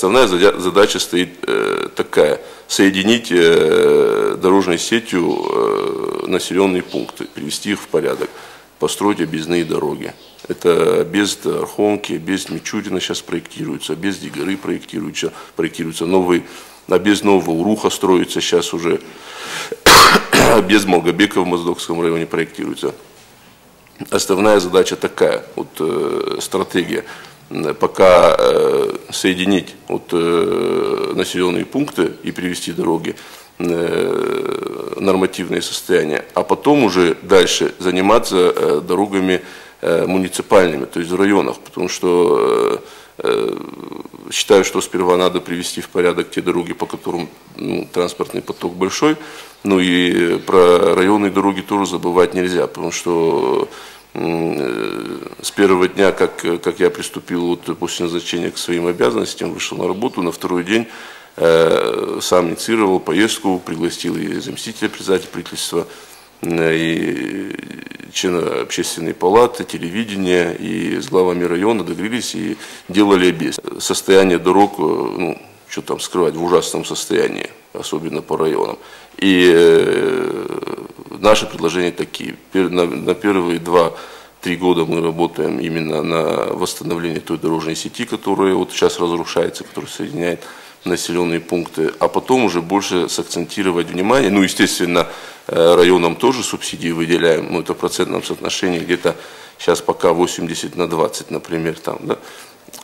основная задача стоит такая: соединить дорожной сетью населенные пункты, привести их в порядок, построить объездные дороги. Это объезд Архонки, объезд Мичурина сейчас проектируется, объезд Дигары проектируется новый объезд Нового Уруха строится сейчас уже, объезд Малгобека в Моздокском районе проектируется. Основная задача такая, вот стратегия, пока соединить вот, населенные пункты и привести дороги нормативное состояние, а потом уже дальше заниматься дорогами муниципальными, то есть в районах, потому что считаю, что сперва надо привести в порядок те дороги, по которым транспортный поток большой, ну и про районные дороги тоже забывать нельзя, потому что с первого дня, как я приступил вот после назначения к своим обязанностям, вышел на работу, на второй день сам инициировал поездку, пригласил и заместителя председателя правительства, и члена общественной палаты, телевидения, и с главами района договорились и делали объезд. Состояние дорог, ну, что там скрывать, в ужасном состоянии, особенно по районам. И наши предложения такие. На первые 2-3 года мы работаем именно на восстановление той дорожной сети, которая вот сейчас разрушается, которая соединяет населенные пункты, а потом уже больше сакцентировать внимание, ну, естественно, районам тоже субсидии выделяем, но это в процентном соотношении где-то сейчас пока 80/20, например, там, да.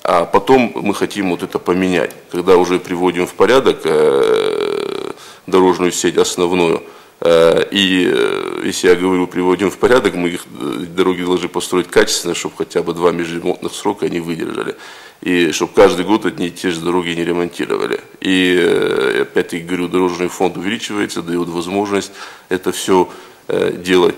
А потом мы хотим вот это поменять, когда уже приводим в порядок дорожную сеть основную, и если я говорю приводим в порядок, мы их дороги должны построить качественно, чтобы хотя бы 2 межремонтных срока они выдержали. И чтобы каждый год одни и те же дороги не ремонтировали. И опять-таки говорю, дорожный фонд увеличивается, дает возможность это все делать.